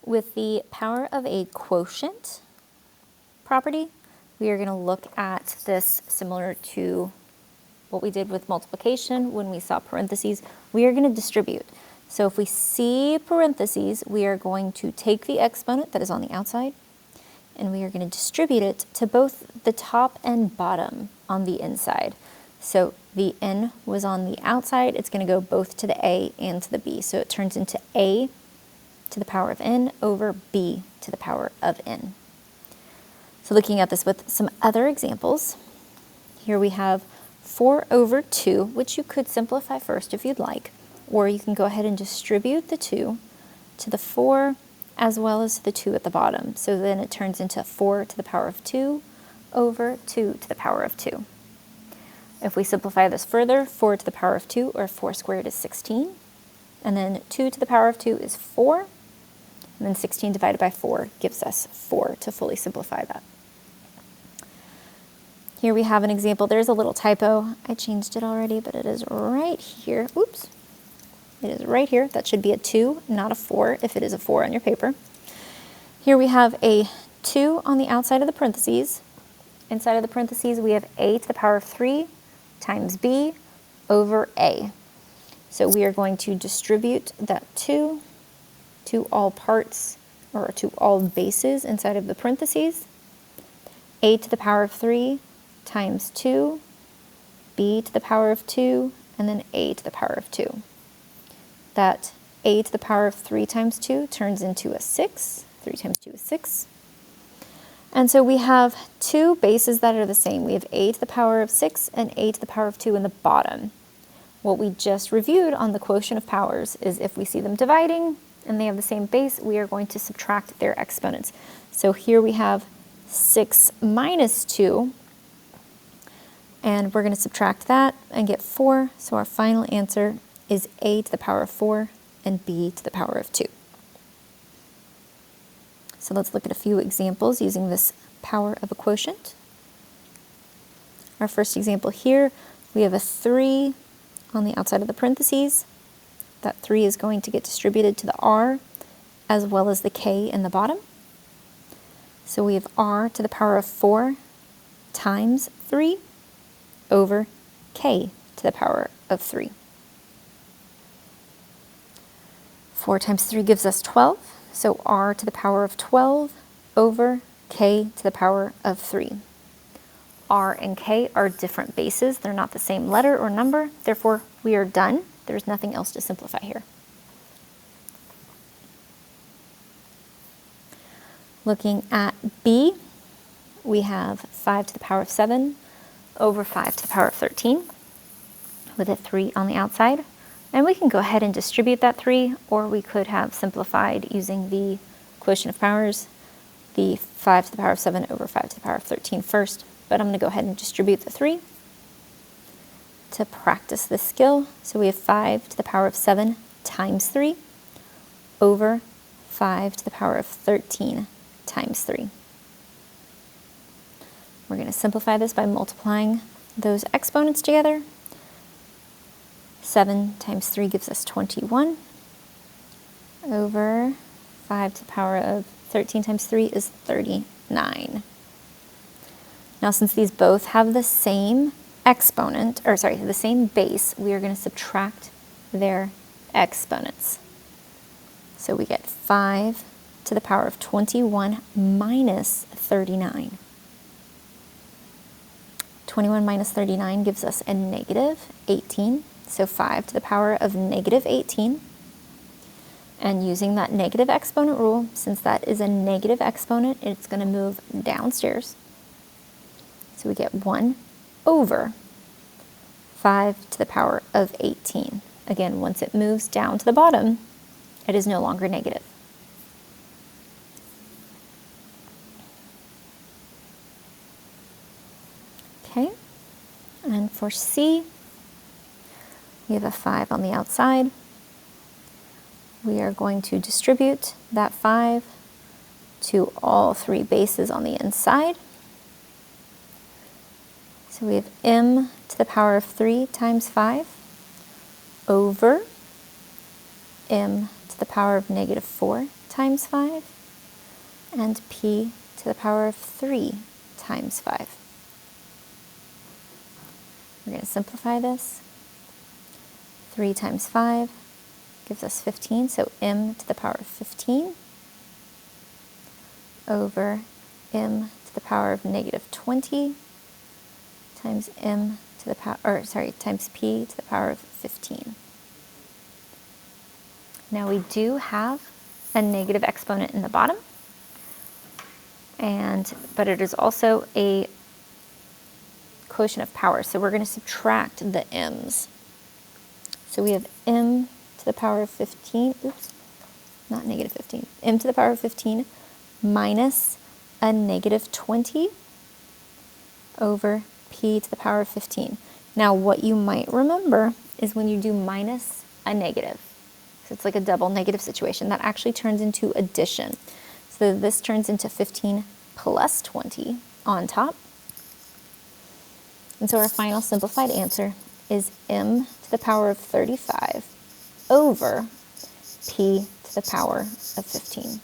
With the power of a quotient property, we are going to look at this similar to what we did with multiplication when we saw parentheses. We are going to distribute. So if we see parentheses, we are going to take the exponent that is on the outside, and we are going to distribute it to both the top and bottom on the inside. So the n was on the outside, it's going to go both to the a and to the b. So it turns into a to the power of n over b to the power of n. So looking at this with some other examples, here we have 4 over 2, which you could simplify first if you'd like, or you can go ahead and distribute the 2 to the 4 as well as the 2 at the bottom. So then it turns into 4 to the power of 2 over 2 to the power of 2. If we simplify this further, 4 to the power of 2, or 4 squared, is 16. And then 2 to the power of 2 is 4. And then 16 divided by 4 gives us 4 to fully simplify that. Here we have an example. There's a little typo. I changed it already, but it is right here. Oops. It is right here. That should be a 2, not a 4, if it is a 4 on your paper. Here we have a 2 on the outside of the parentheses. Inside of the parentheses, we have a to the power of 3 times b over a. So we are going to distribute that 2 to all parts, or to all bases inside of the parentheses. A to the power of 3 times 2, b to the power of 2, and then a to the power of 2. That a to the power of 3 times 2 turns into a 6. 3 times 2 is 6. And so we have two bases that are the same. We have a to the power of 6 and a to the power of 2 in the bottom. What we just reviewed on the quotient of powers is if we see them dividing and they have the same base, we are going to subtract their exponents. So here we have 6 minus 2, and we're going to subtract that and get 4. So our final answer is a to the power of 4 and b to the power of 2. So let's look at a few examples using this power of a quotient. Our first example here, we have a 3 on the outside of the parentheses. That 3 is going to get distributed to the r as well as the k in the bottom. So we have r to the power of 4 times 3 over k to the power of 3. 4 times 3 gives us 12, so r to the power of 12 over k to the power of 3. R and k are different bases. They're not the same letter or number. Therefore, we are done. There's nothing else to simplify here. Looking at b, we have 5 to the power of 7 over 5 to the power of 13 with a 3 on the outside. And we can go ahead and distribute that 3, or we could have simplified using the quotient of powers, the 5 to the power of 7 over 5 to the power of 13 first. But I'm going to go ahead and distribute the 3 to practice this skill. So we have 5 to the power of 7 times 3 over 5 to the power of 13 times 3. We're going to simplify this by multiplying those exponents together. 7 times 3 gives us 21 over 5 to the power of 13 times 3 is 39. Now, since these both have the same exponent, or sorry, the same base, we are going to subtract their exponents. So we get 5 to the power of 21 minus 39. 21 minus 39 gives us a negative 18. So 5 to the power of negative 18. And using that negative exponent rule, since that is a negative exponent, it's going to move downstairs. So we get 1 over 5 to the power of 18. Again, once it moves down to the bottom, it is no longer negative. Okay, and for C, we have a 5 on the outside. We are going to distribute that 5 to all 3 bases on the inside. So we have m to the power of 3 times 5 over m to the power of negative 4 times 5, and p to the power of 3 times 5. We're going to simplify this. 3 times 5 gives us 15, so m to the power of 15 over m to the power of negative 20 times m to the power, times p to the power of 15. Now we do have a negative exponent in the bottom, but it is also a quotient of power, so we're going to subtract the m's. So we have m to the power of 15, oops, not negative 15, m to the power of 15 minus a negative 20 over p to the power of 15. Now what you might remember is when you do minus a negative, so it's like a double negative situation, that actually turns into addition. So this turns into 15 plus 20 on top. And so our final simplified answer is m to the power of 35 over p to the power of 15.